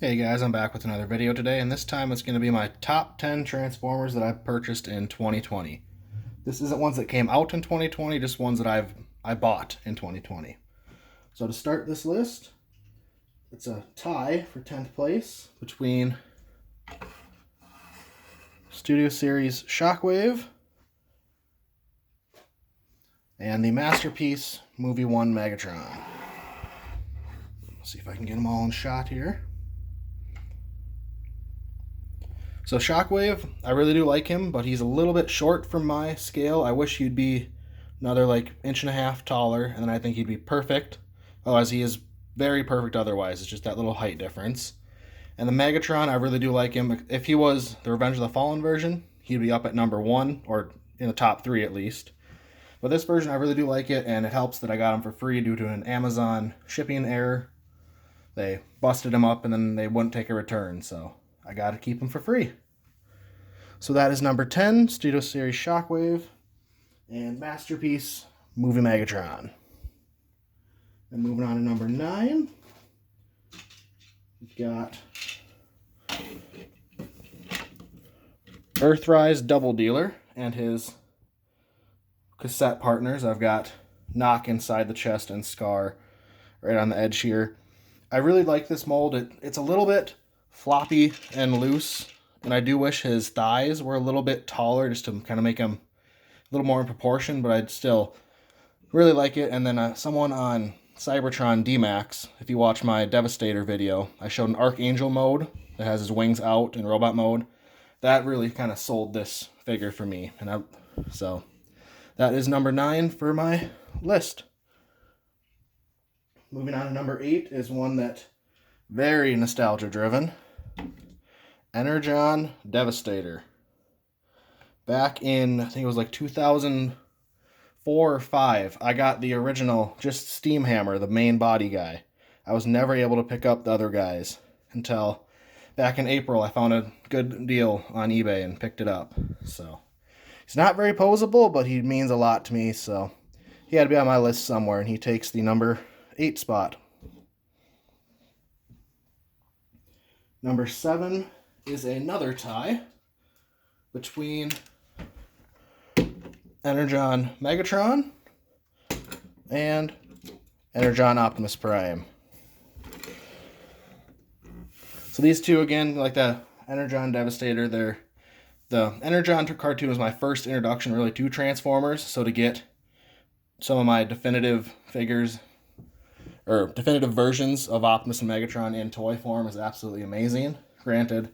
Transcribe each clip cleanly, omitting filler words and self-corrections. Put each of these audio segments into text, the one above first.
Hey guys, I'm back with another video today, and this time it's going to be my top 10 Transformers that I've purchased in 2020. This isn't ones that came out in 2020, just ones that I bought in 2020. So to start this list, it's a tie for 10th place between Studio Series Shockwave and the Masterpiece Movie 1 Megatron. Let's see if I can get them all in shot here. So Shockwave, I really do like him, but he's a little bit short for my scale. I wish he'd be another like inch and a half taller, and then I think he'd be perfect. Otherwise, he is very perfect otherwise. It's just that little height difference. And the Megatron, I really do like him. If he was the Revenge of the Fallen version, he'd be up at number 1, or in the top 3 at least. But this version, I really do like it, and it helps that I got him for free due to an Amazon shipping error. They busted him up, and then they wouldn't take a return, so I got to keep him for free. So that is number 10, Studio Series Shockwave, and Masterpiece Movie Megatron. And moving on to number 9, we've got Earthrise Double Dealer and his cassette partners. I've got Knock inside the chest and Scar right on the edge here. I really like this mold. It's a little bit floppy and loose, and I do wish his thighs were a little bit taller just to kind of make him a little more in proportion, but I'd still really like it. And then someone on Cybertron D-Max, if you watch my Devastator video, I showed an Archangel mode that has his wings out in robot mode. That really kind of sold this figure for me. So that is number 9 for my list. Moving on to number 8 is one that very nostalgia driven. Energon Devastator. Back in, I think it was like 2004 or 5, I got the original, just Steam Hammer, the main body guy. I was never able to pick up the other guys until back in April I found a good deal on eBay and picked it up. So he's not very posable, but he means a lot to me, so he had to be on my list somewhere, and he takes the number 8 spot. Number 7 is another tie between Energon Megatron and Energon Optimus Prime. So these two, again, like the Energon Devastator, the Energon cartoon was my first introduction really to Transformers, so to get some of my definitive figures or definitive versions of Optimus and Megatron in toy form is absolutely amazing. Granted,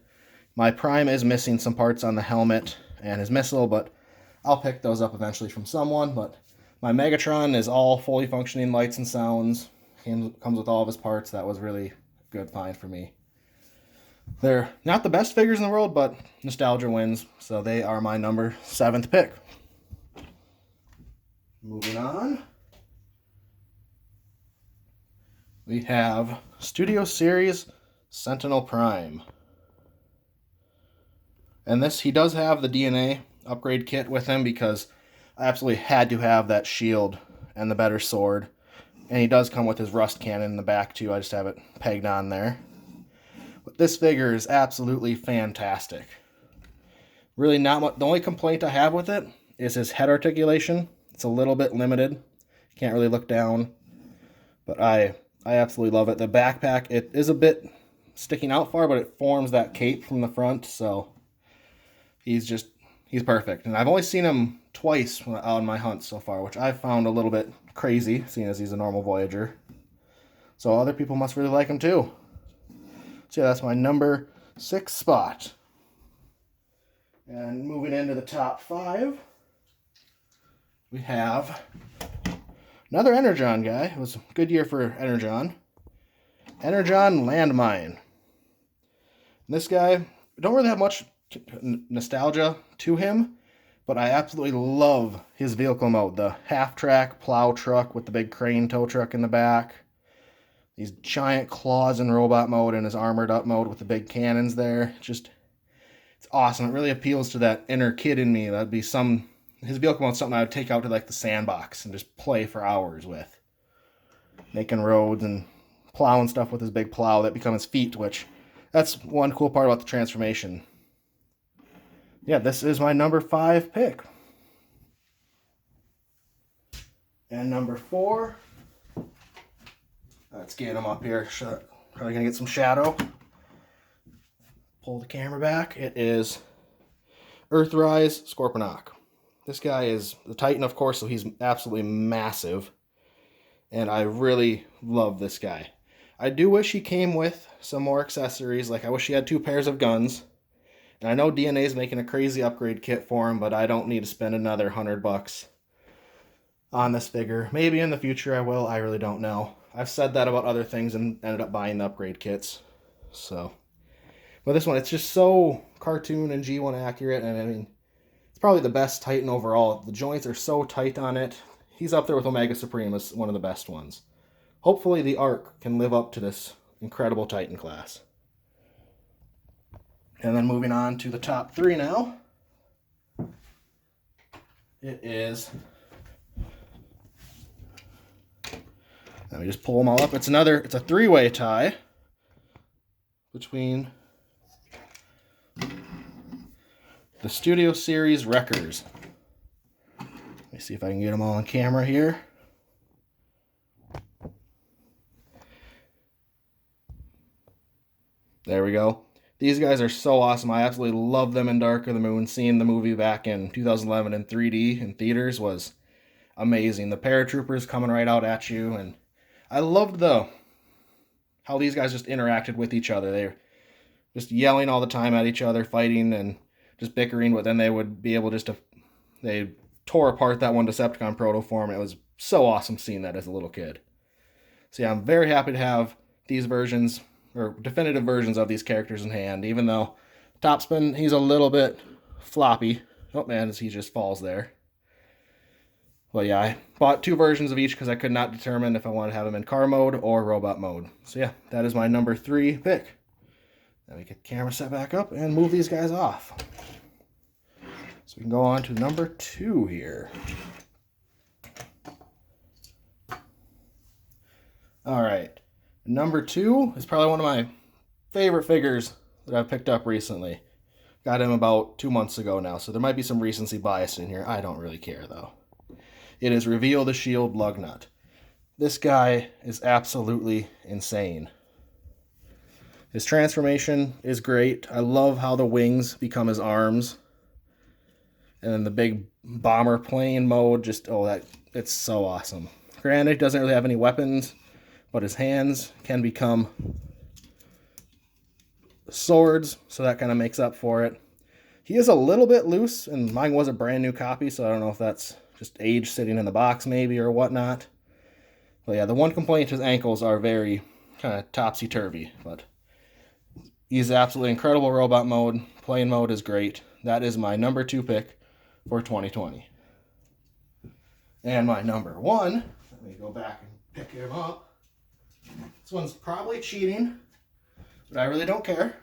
my Prime is missing some parts on the helmet and his missile, but I'll pick those up eventually from someone. But my Megatron is all fully functioning lights and sounds. Comes with all of his parts. That was really a good find for me. They're not the best figures in the world, but nostalgia wins, so they are my number 7th pick. Moving on, we have Studio Series Sentinel Prime. And this, he does have the DNA upgrade kit with him because I absolutely had to have that shield and the better sword. And he does come with his rust cannon in the back too. I just have it pegged on there. But this figure is absolutely fantastic. Really not much. The only complaint I have with it is his head articulation. It's a little bit limited. Can't really look down. But I absolutely love it. The backpack, it is a bit sticking out far, but it forms that cape from the front, so he's perfect. And I've only seen him twice on my hunts so far, which I've found a little bit crazy, seeing as he's a normal Voyager. So other people must really like him too. So yeah, that's my number 6 spot. And moving into the top 5, we have another Energon guy. It was a good year for Energon. Energon Landmine. This guy, don't really have much nostalgia to him, but I absolutely love his vehicle mode. The half-track plow truck with the big crane tow truck in the back. These giant claws in robot mode and his armored up mode with the big cannons there. It's awesome. It really appeals to that inner kid in me. That'd be his vehicle mode's something I would take out to like the sandbox and just play for hours with. Making roads and plowing stuff with his big plow that become his feet, which That's one cool part about the transformation. Yeah, this is my number 5 pick. And number 4, let's get him up here. Probably gonna get some shadow. Pull the camera back. It is Earthrise Sentry. This guy is the Titan, of course, so he's absolutely massive. And I really love this guy. I do wish he came with some more accessories. Like, I wish he had 2 pairs of guns. And I know DNA is making a crazy upgrade kit for him, but I don't need to spend another $100 on this figure. Maybe in the future I will. I really don't know. I've said that about other things and ended up buying the upgrade kits. So, but this one, it's just so cartoon and G1 accurate, and I mean, it's probably the best Titan overall. The joints are so tight on it. He's up there with Omega Supreme as one of the best ones. Hopefully the Arc can live up to this incredible Titan class. And then moving on to the top 3 now. It is... Let me just pull them all up. It's a 3-way tie between the Studio Series Wreckers. Let me see if I can get them all on camera here. There we go. These guys are so awesome. I absolutely love them in Dark of the Moon. Seeing the movie back in 2011 in 3D in theaters was amazing. The paratroopers coming right out at you, and I loved how these guys just interacted with each other. They were just yelling all the time at each other, fighting and just bickering, but then they would be able they tore apart that one Decepticon protoform. It was so awesome seeing that as a little kid. So yeah, I'm very happy to have these versions, or definitive versions of these characters in hand, even though Topspin, he's a little bit floppy. Oh man, he just falls there. Well, yeah, I bought 2 versions of each because I could not determine if I wanted to have them in car mode or robot mode. So yeah, that is my number 3 pick. Let me get the camera set back up and move these guys off. So we can go on to number 2 here. All right, number 2 is probably one of my favorite figures that I've picked up recently. Got him about 2 months ago now, so there might be some recency bias in here. I don't really care though. It is Reveal the Shield Lugnut. This guy is absolutely insane. His transformation is great. I love how the wings become his arms. And then the big bomber plane mode, it's so awesome. Granted, he doesn't really have any weapons, but his hands can become swords, so that kind of makes up for it. He is a little bit loose, and mine was a brand new copy, so I don't know if that's just age sitting in the box maybe or whatnot. But yeah, the one complaint, his ankles are very kind of topsy-turvy, but he's absolutely incredible robot mode. Plane mode is great. That is my number 2 pick for 2020. And my number 1, let me go back and pick him up. This one's probably cheating, but I really don't care.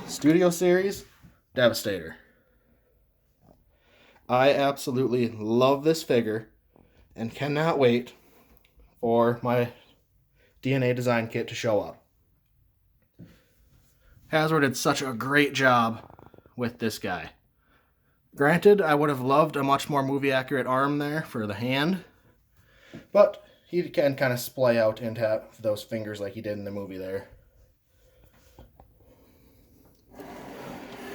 Studio Series Devastator. I absolutely love this figure and cannot wait for my DNA design kit to show up. Hasbro did such a great job with this guy. Granted, I would have loved a much more movie accurate arm there for the hand, but he can kind of splay out and have those fingers like he did in the movie there.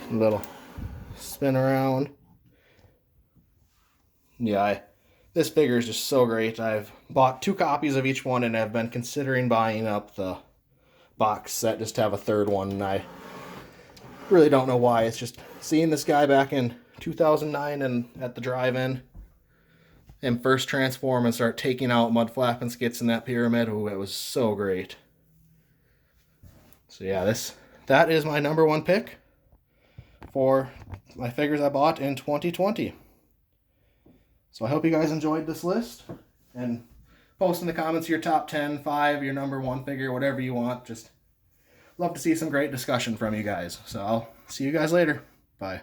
Little spin around. Yeah, this figure is just so great. I've bought 2 copies of each one and have been considering buying up the box set just to have a 3rd one, and I really don't know why. It's just seeing this guy back in 2009 and at the drive-in, him first transform and start taking out Mudflap and Skits in that pyramid. Oh, it was so great. So yeah, that is my number 1 pick for my figures I bought in 2020. So I hope you guys enjoyed this list, and post in the comments your top 10, 5, your number 1 figure, whatever you want. Just love to see some great discussion from you guys. So I'll see you guys later. Bye.